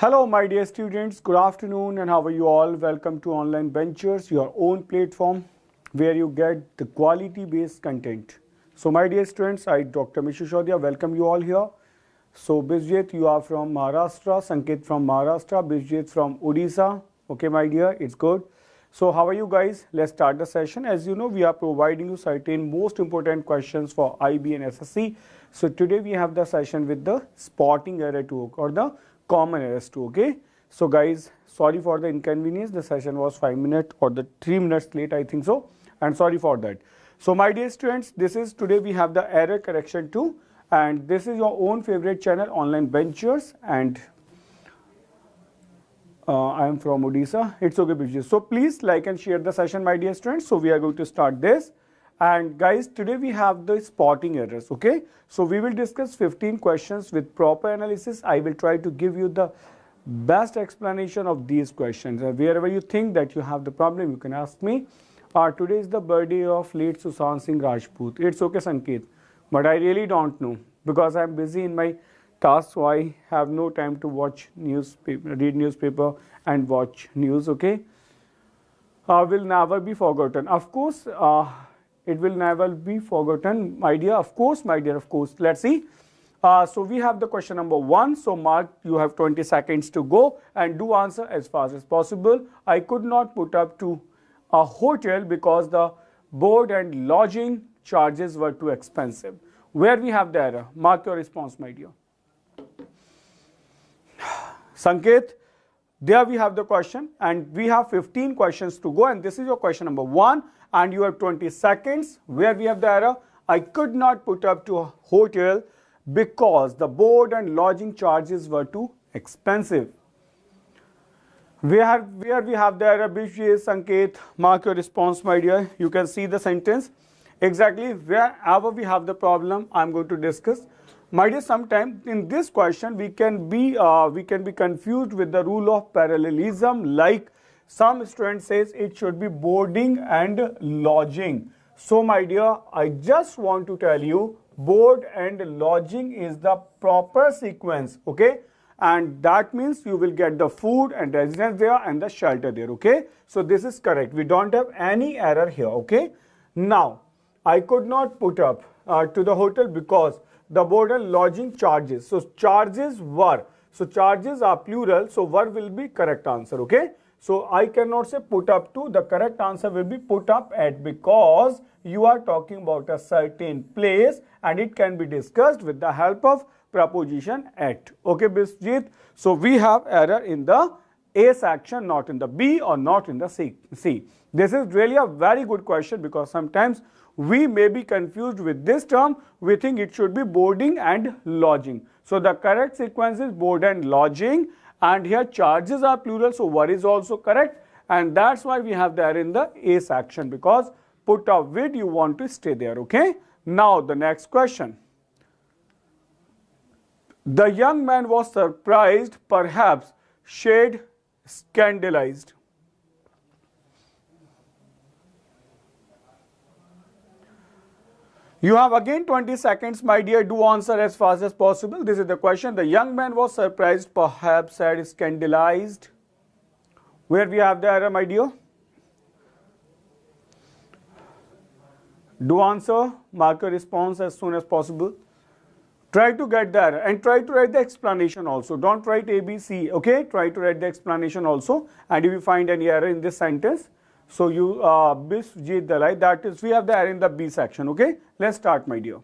Hello my dear students, good afternoon and how are you all? Welcome to Online Ventures, your own platform where you get the quality based content. So my dear students, I Dr. Shishodia welcome you all here. So Bijit, you are from Maharashtra, Sanket from Maharashtra, Bijit from Odisha. Okay my dear, it's good. So how are you guys? Let's start the session. As you know, we are providing you certain most important questions for IB and SSC. So today we have the session with the spotting error 2 or the common errors too. Okay, so guys, sorry for the inconvenience. The session was 5 minutes or the 3 minutes late, I think so, and sorry for that. So my dear students, this is today we have the error correction too, and this is your own favorite channel Online Ventures, and I am from Odisha. It's okay, Bijit. So please like and share the session, my dear students. So we are going to start this. And guys, today we have the spotting errors, okay? So we will discuss 15 questions with proper analysis. I will try to give you the best explanation of these questions. Wherever you think that you have the problem, you can ask me. Today is the birthday of late Sushant Singh Rajput. It's okay, Sanket, but I really don't know because I'm busy in my task, so I have no time to watch newspaper, read newspaper and watch news, okay? Will never be forgotten. Of course, it will never be forgotten, my dear. Of course, my dear, of course. Let's see. So we have the question number 1. So Mark, you have 20 seconds to go and do answer as fast as possible. I could not put up to a hotel because the board and lodging charges were too expensive. Where we have the error? Mark your response, my dear. Sanket, there we have the question, and we have 15 questions to go, and this is your question number 1, and you have 20 seconds. Where we have the error? I could not put up to a hotel because the board and lodging charges were too expensive. Where we have the error? Bijay, Sanket, mark your response, my dear. You can see the sentence. Exactly wherever we have the problem, I'm going to discuss. My dear, sometimes in this question we can be confused with the rule of parallelism. Like some student says it should be boarding and lodging. So my dear, I just want to tell you board and lodging is the proper sequence, okay? And that means you will get the food and residence there and the shelter there, okay? So this is correct. We don't have any error here, okay? Now, I could not put up to the hotel because the board and lodging charges. So charges were. So charges are plural. So were will be correct answer. Okay. So I cannot say put up to. The correct answer will be put up at, because you are talking about a certain place and it can be discussed with the help of preposition at. Okay, Bisjit. So we have error in the A section, not in the B or not in the C. This is really a very good question because sometimes we may be confused with this term. We think it should be boarding and lodging. So the correct sequence is board and lodging, and here charges are plural, so were is also correct, and that's why we have there in the A section, because put up with you want to stay there. Okay, now the next question. The young man was surprised, perhaps shade scandalized. You have again 20 seconds, my dear. Do answer as fast as possible. This is the question. The young man was surprised, perhaps sad, scandalized. Where we have the error, my dear? Do answer. Mark your response as soon as possible. Try to get the error and try to write the explanation also. Don't write A, B, C. Okay? Try to write the explanation also. And if you find any error in this sentence, so you Bisjit Dalai, that is, we have the error in the B section. Okay, let's start, my dear.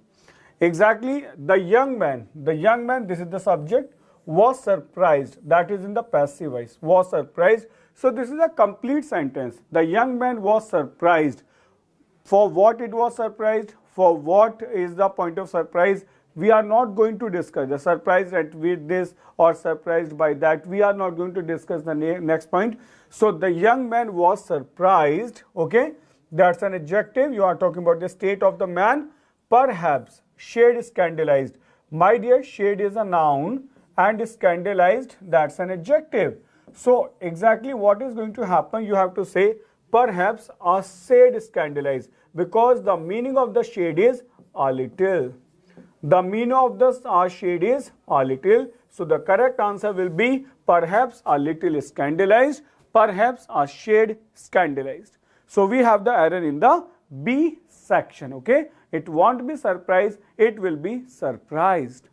Exactly, the young man, this is the subject, was surprised. That is in the passive voice, was surprised. So this is a complete sentence. The young man was surprised. For what it was surprised? For what is the point of surprise? We are not going to discuss the surprise with this or surprised by that. We are not going to discuss the next point. So the young man was surprised. Okay, that's an adjective. You are talking about the state of the man. Perhaps shade scandalized. My dear, shade is a noun and scandalized, that's an adjective. So exactly what is going to happen? You have to say perhaps a shade scandalized, because the meaning of the shade is a little. The meaning of the shade is a little. So the correct answer will be perhaps a little scandalized, perhaps a shade scandalized. So we have the error in the B section, okay? It won't be surprised, it will be surprised.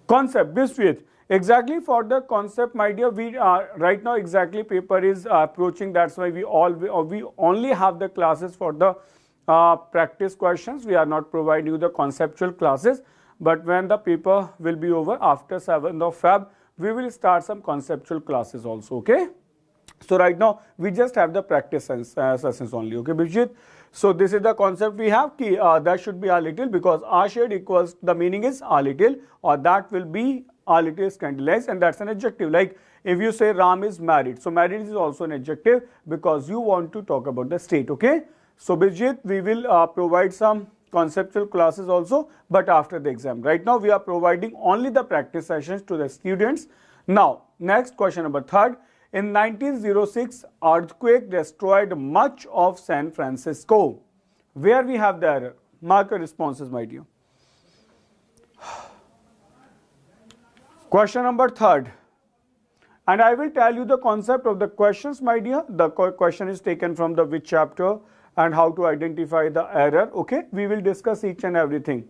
Concept, Biswit. Exactly for the concept, my dear, we are right now exactly paper is approaching. That's why we only have the classes for the practice questions. We are not providing you the conceptual classes. But when the paper will be over after 7th of Feb, we will start some conceptual classes also. Okay. So right now we just have the practice sessions only. Okay, Bijit. So this is the concept we have. That should be a little, because a shade equals, the meaning is a little, or that will be a little scandalized, and that's an adjective. Like if you say Ram is married, so married is also an adjective because you want to talk about the state. Okay. So Bijit, we will provide some conceptual classes also, but after the exam. Right now we are providing only the practice sessions to the students. Now next question number 3rd. In 1906, earthquake destroyed much of San Francisco. Where we have the error? Mark your responses, my dear. Question number 3rd. And I will tell you the concept of the questions, my dear. The question is taken from the which chapter and how to identify the error. Okay, we will discuss each and everything.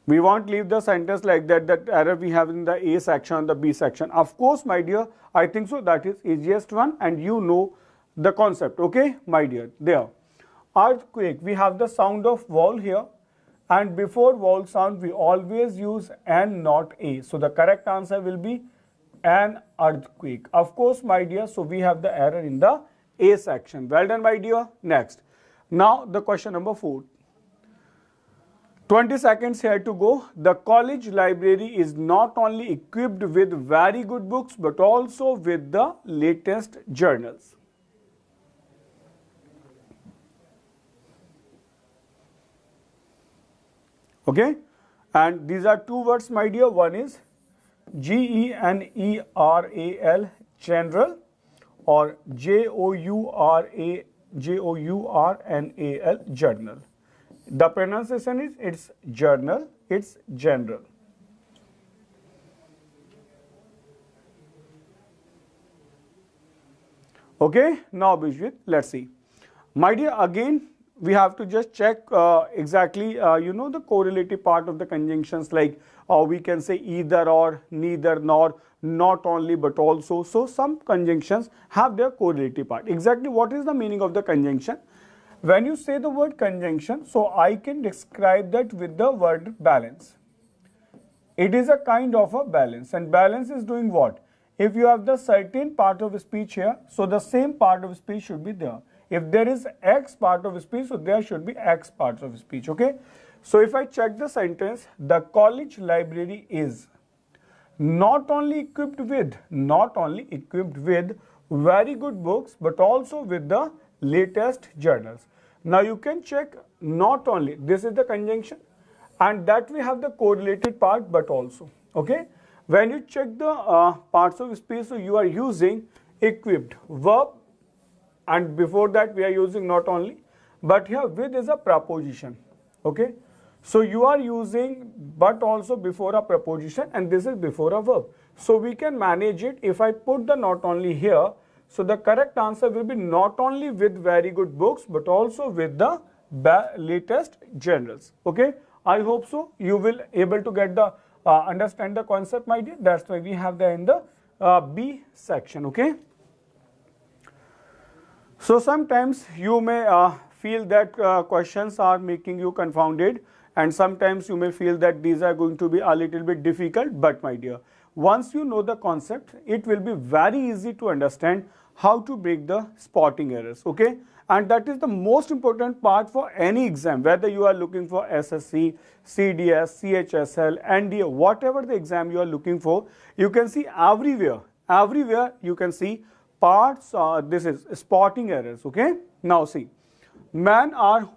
We won't leave the sentence like that, that error we have in the A section and the B section. Of course, my dear, I think so that is easiest one, and you know the concept. Okay, my dear, there. Earthquake, we have the sound of vowel here, and before vowel sound we always use N, not A. So the correct answer will be an earthquake. Of course, my dear, so we have the error in the A section. Well done, my dear. Next. Now the question number 4. 20 seconds here to go. The college library is not only equipped with very good books but also with the latest journals. Okay, and these are two words, my dear. One is GENERAL, general, or JOURNAL, journal. The pronunciation is, it's journal, it's general. Okay, now Bijit, let's see. My dear, again we have to just check exactly the correlative part of the conjunctions, like we can say either or, neither nor, not only but also. So some conjunctions have their correlative part. Exactly what is the meaning of the conjunction? When you say the word conjunction, so I can describe that with the word balance. It is a kind of a balance, and balance is doing what? If you have the certain part of speech here, so the same part of speech should be there. If there is X part of speech, so there should be X parts of speech, okay? So if I check the sentence, the college library is not only equipped with very good books, but also with the latest journals. Now you can check not only, this is the conjunction, and that we have the correlated part, but also, okay? When you check the parts of speech, so you are using equipped verb, and before that we are using not only, but here with is a preposition, okay? So you are using but also before a preposition, and this is before a verb. So we can manage it. If I put the not only here, so the correct answer will be not only with very good books, but also with the latest journals. Okay, I hope so you will able to get the understand the concept, my dear. That's why we have the in the B section. Okay, so sometimes you may feel that questions are making you confounded, and sometimes you may feel that these are going to be a little bit difficult. But my dear, once you know the concept, it will be very easy to understand how to break the spotting errors, okay? And that is the most important part for any exam, whether you are looking for SSC, CDS, CHSL, NDA, whatever the exam you are looking for, you can see everywhere you can see parts, this is spotting errors, okay? Now see, men are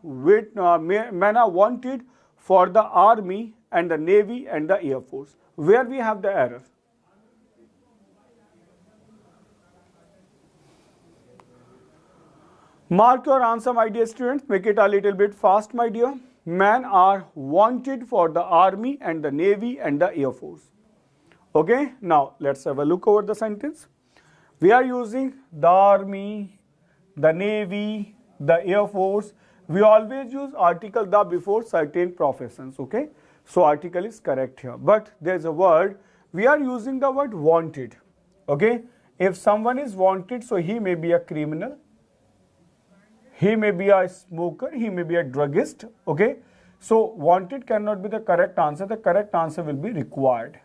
wanted for the army and the navy and the air force. Where we have the error? Mark your answer, my dear students. Make it a little bit fast, my dear. men are wanted for the army and the navy and the air force. Okay, now let's have a look over the sentence. We are using the army, the navy, the air force. We always use article the before certain professions. Okay, so article is correct here, but there's a word, we are using the word wanted. Okay, if someone is wanted, so he may be a criminal, he may be a smoker, he may be a druggist. Okay, so wanted cannot be the correct answer. The correct answer will be required.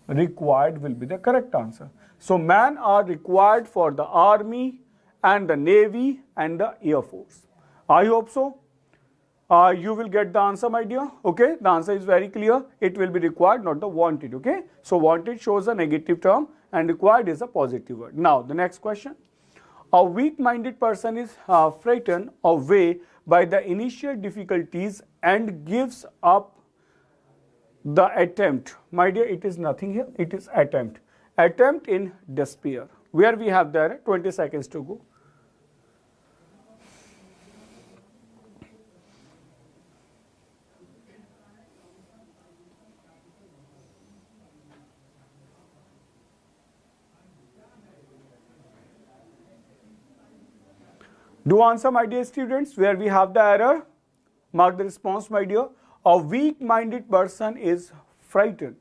Required will be the correct answer. So men are required for the army and the navy and the air force. I hope so. You will get the answer, my dear. Okay, the answer is very clear. It will be required, not the wanted. Okay, so wanted shows a negative term and required is a positive word. Now the next question. A weak-minded person is frightened away by the initial difficulties and gives up the attempt. My dear, it is nothing here, it is attempt. Attempt in despair. Where we have there 20 seconds to go. Do answer, my dear students, where we have the error. Mark the response, my dear. A weak-minded person is frightened.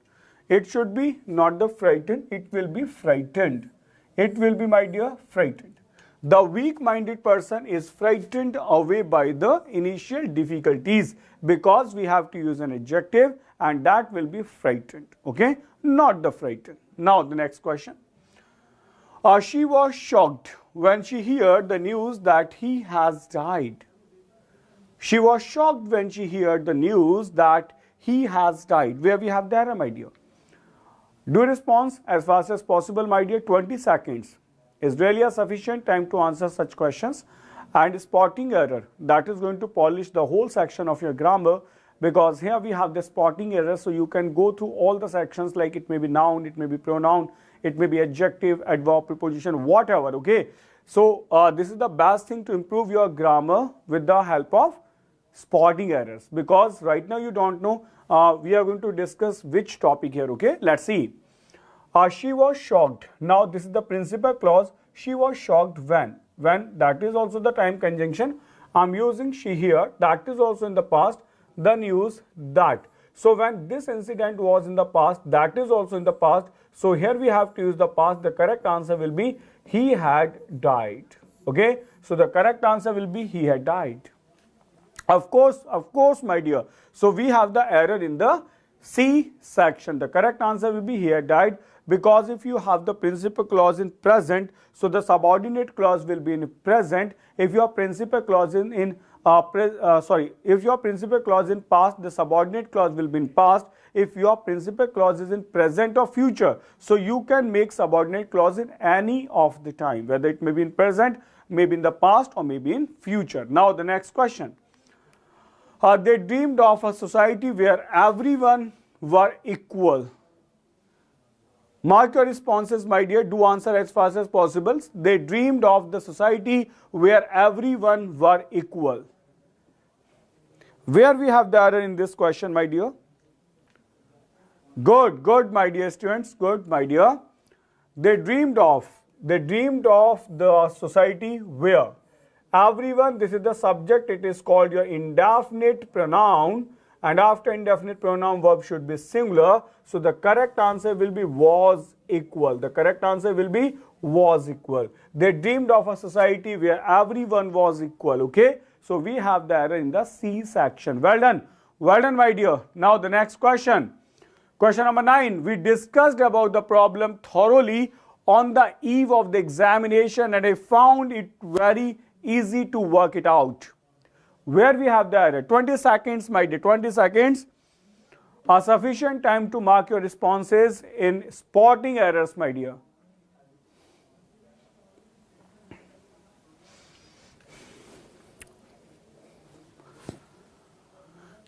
It should be not the frightened, it will be frightened. It will be, my dear, frightened. The weak-minded person is frightened away by the initial difficulties, because we have to use an adjective and that will be frightened. Okay, not the frightened. Now the next question. She was shocked when she heard the news that he has died. She was shocked when she heard the news that he has died. Where we have the error, my dear. Do response as fast as possible, my dear. 20 seconds is really a sufficient time to answer such questions. And spotting error, that is going to polish the whole section of your grammar, because here we have the spotting error, so you can go through all the sections, like it may be noun, it may be pronoun, it may be adjective, adverb, preposition, whatever. Okay, so this is the best thing to improve your grammar with the help of spotting errors, because right now you don't know. We are going to discuss which topic here. Okay, let's see. She was shocked. Now this is the principal clause. She was shocked when that is also the time conjunction. I'm using she here, that is also in the past. The news that, so when this incident was in the past, that is also in the past. So here we have to use the past. The correct answer will be he had died. Okay, so the correct answer will be he had died. Of course, my dear. So we have the error in the C section. The correct answer will be he had died, because if you have the principal clause in present, so the subordinate clause will be in present. If your principal clause if your principal clause in past, the subordinate clause will be in past. If your principal clause is in present or future, so you can make subordinate clause in any of the time, whether it may be in present, maybe in the past, or maybe in future. Now the next question. They dreamed of a society where everyone were equal. Mark your responses, my dear. Do answer as fast as possible. They dreamed of the society where everyone were equal. Where we have the error in this question, my dear? Good, my dear students. Good, my dear. They dreamed of the society where everyone, this is the subject, it is called your indefinite pronoun, and after indefinite pronoun verb should be singular. So the correct answer will be was equal. The correct answer will be was equal. They dreamed of a society where everyone was equal. Okay, so we have the error in the C section. Well done, my dear. Now the next question. Question number 9. We discussed about the problem thoroughly on the eve of the examination, and I found it very easy to work it out. Where we have the error? 20 seconds, my dear. 20 seconds. A sufficient time to mark your responses in spotting errors, my dear.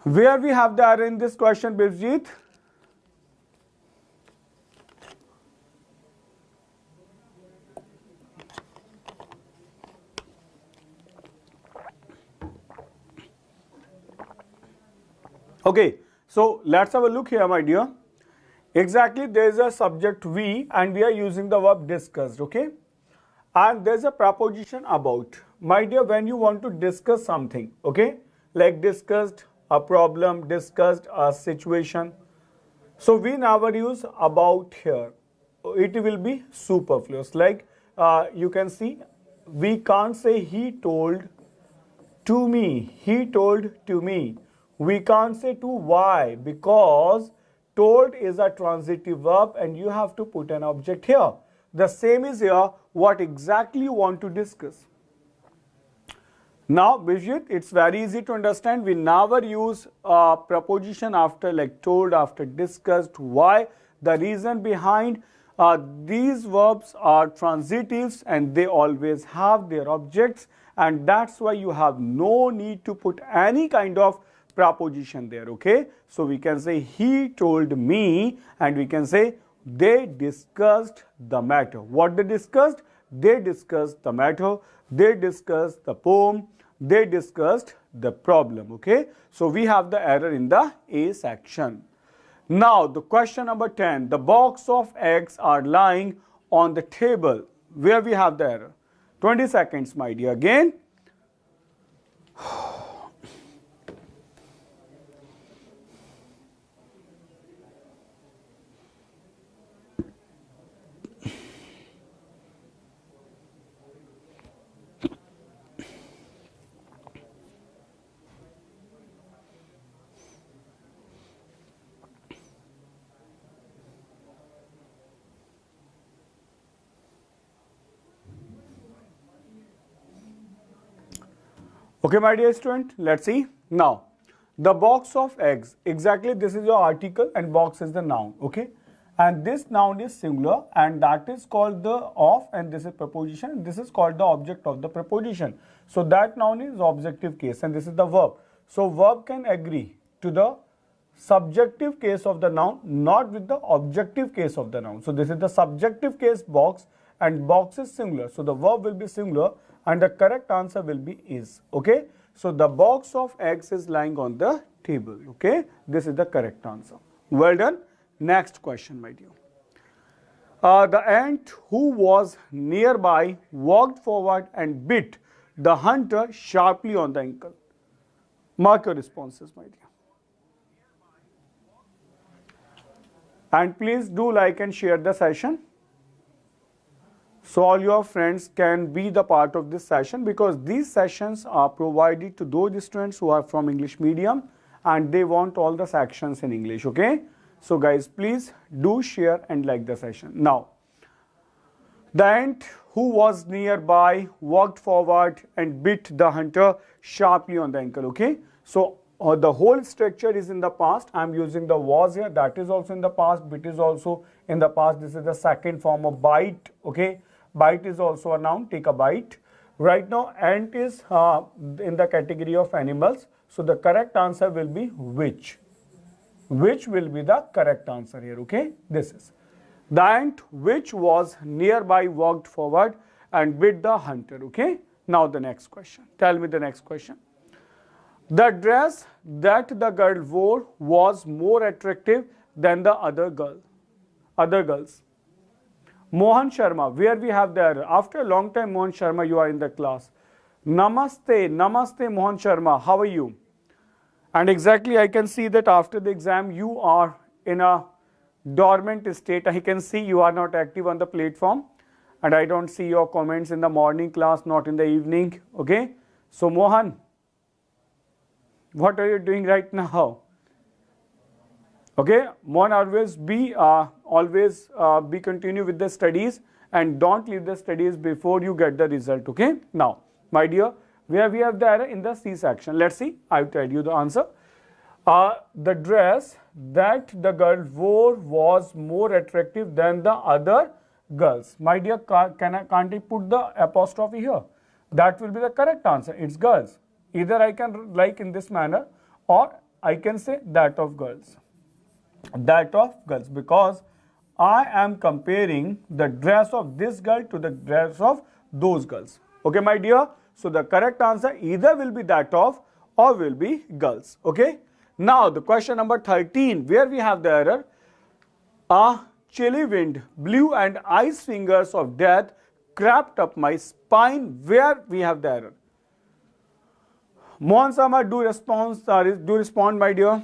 Where we have the error in this question, Bivjit? Okay, so let's have a look here, my dear. Exactly, there is a subject we and we are using the verb discussed, okay? And there's a preposition about. My dear, when you want to discuss something, okay, like discussed a problem, discussed a situation, so we never use about here. It will be superfluous. Like you can see, we can't say he told to me. He told to me. We can't say to. Why? Because told is a transitive verb and you have to put an object here. The same is here. What exactly you want to discuss? Now, Bijit, it's very easy to understand. We never use a preposition after like told, after discussed. Why? The reason behind these verbs are transitives and they always have their objects, and that's why you have no need to put any kind of preposition there, okay? So we can say he told me, and we can say they discussed the matter. What they discussed? They discussed the matter, they discussed the poem, they discussed the problem, okay? So we have the error in the A section. Now the question number 10, the box of eggs are lying on the table. Where we have the error? 20 seconds, my dear. Again. Okay, my dear student, let's see. Now, the box of eggs, exactly this is your article and box is the noun, okay? And this noun is singular and that is called the of, and this is preposition. This is called the object of the preposition. So that noun is objective case and this is the verb. So verb can agree to the subjective case of the noun, not with the objective case of the noun. So this is the subjective case box and box is singular. So the verb will be singular and the correct answer will be is, okay? So the box of eggs is lying on the table, okay? This is the correct answer. Well done. Next question, my dear. The ant who was nearby walked forward and bit the hunter sharply on the ankle. Mark your responses, my dear. And please do like and share the session, so all your friends can be the part of this session, because these sessions are provided to those students who are from English medium and they want all the sections in English, okay? So guys, please do share and like the session. Now, the ant who was nearby walked forward and bit the hunter sharply on the ankle, okay? So the whole structure is in the past. I am using the was here, that is also in the past, bit is also in the past. This is the second form of bite, okay? Bite is also a noun, take a bite. Right now, ant is in the category of animals. So the correct answer will be which. Which will be the correct answer here, okay? This is. The ant which was nearby walked forward and bit the hunter, okay? Now the next question. Tell me the next question. The dress that the girl wore was more attractive than the other girls. Mohan Sharma, where we have the error? After a long time, Mohan Sharma, you are in the class. Namaste, Namaste Mohan Sharma, how are you? And exactly I can see that after the exam you are in a dormant state. I can see you are not active on the platform and I don't see your comments in the morning class, not in the evening, okay? So Mohan, what are you doing right now? Okay, Mohan, always be continue with the studies and don't leave the studies before you get the result, okay? Now, my dear, where we have the error in the C section. Let's see, I'll tell you the answer. The dress that the girl wore was more attractive than the other girls. My dear, can't I put the apostrophe here? That will be the correct answer. It's girls. Either I can like in this manner or I can say that of girls. That of girls, because I am comparing the dress of this girl to the dress of those girls. Okay, my dear. So the correct answer either will be that of or will be girls. Okay. Now the question number 13, where we have the error. A chilly wind blew and ice fingers of death crept up my spine. Where we have the error. Mohan Sama, do respond, my dear.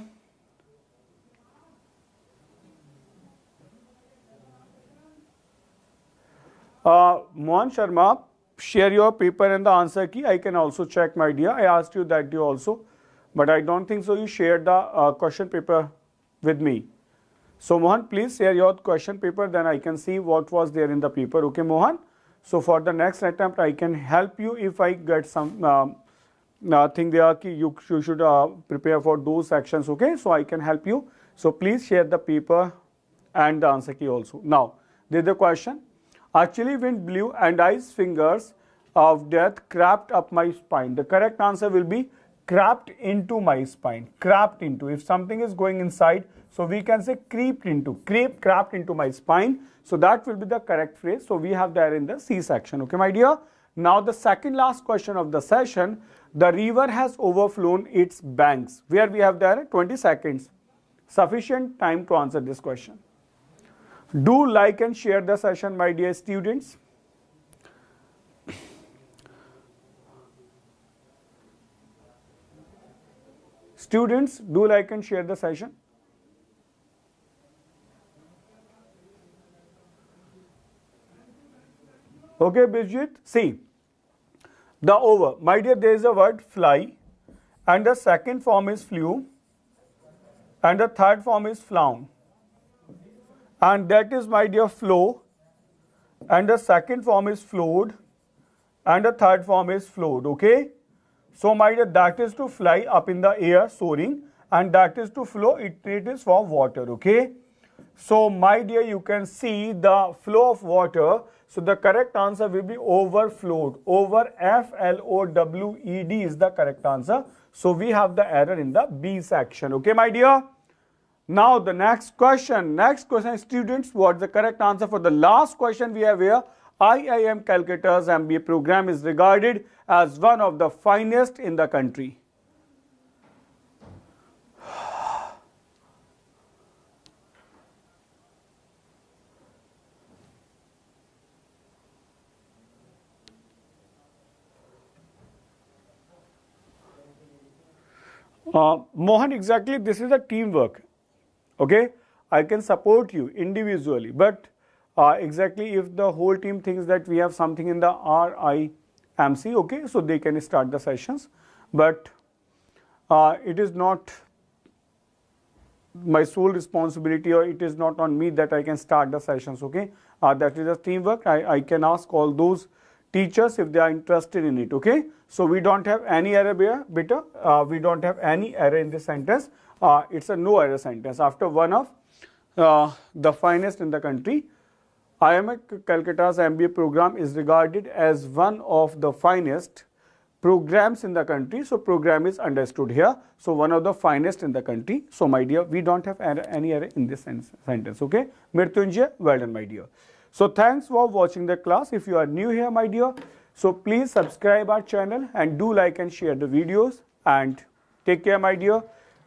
Mohan Sharma, share your paper and the answer key. I can also check, my dear. I asked you that you also, but I don't think so. You shared the question paper with me. So Mohan, please share your question paper. Then I can see what was there in the paper. Okay, Mohan. So for the next attempt, I can help you if I get some thing there. You should prepare for those sections. Okay, so I can help you. So please share the paper and the answer key also. Now, this is the question. A chilly wind blew and ice fingers of death crept up my spine. The correct answer will be crept into my spine. Crept into. If something is going inside, so we can say crept into. Crept into my spine. So that will be the correct phrase. So we have there in the C section. Okay, my dear. Now the second last question of the session. The river has overflown its banks. Where we have there 20 seconds. Sufficient time to answer this question. Do like and share the session, my dear students. Students, do like and share the session. Okay, Bijit, see. The over, my dear, there is a word fly, and the second form is flew, and the third form is flown. And that is, my dear, flow, and the second form is flowed, and the third form is flowed. Okay, so my dear, that is to fly up in the air, soaring, and that is to flow, it is for water. Okay, so my dear, you can see the flow of water. So the correct answer will be overflowed. Over, FLOWED is the correct answer. So we have the error in the B section. Okay, my dear. Now the next question, students, what's the correct answer for the last question we have here? IIM Calcutta's MBA program is regarded as one of the finest in the country. Mohan, exactly, this is a teamwork. Okay, I can support you individually, but exactly if the whole team thinks that we have something in the RIMC, okay, so they can start the sessions, but it is not my sole responsibility, or it is not on me that I can start the sessions. Okay, that is a teamwork. I can ask all those teachers if they are interested in it. Okay, so we don't have any error here, beta. We don't have any error in this sentence. It's a no error sentence. After one of the finest in the country, IIM Calcutta's MBA program is regarded as one of the finest programs in the country. So program is understood here. So one of the finest in the country. So my dear, we don't have any error in this sentence. Okay, Mrityunjay, well done, my dear. So thanks for watching the class. If you are new here, my dear, so please subscribe our channel and do like and share the videos, and take care, my dear.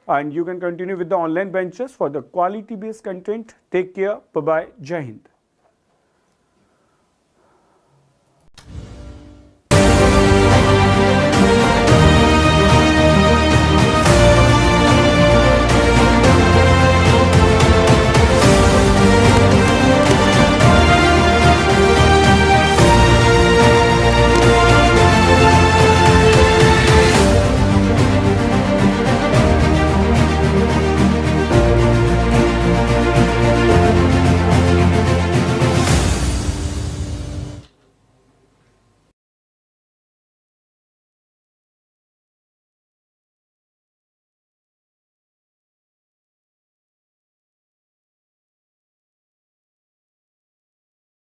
And you can continue with the online benches for the quality based content. Take care. Bye bye. Jai Hind.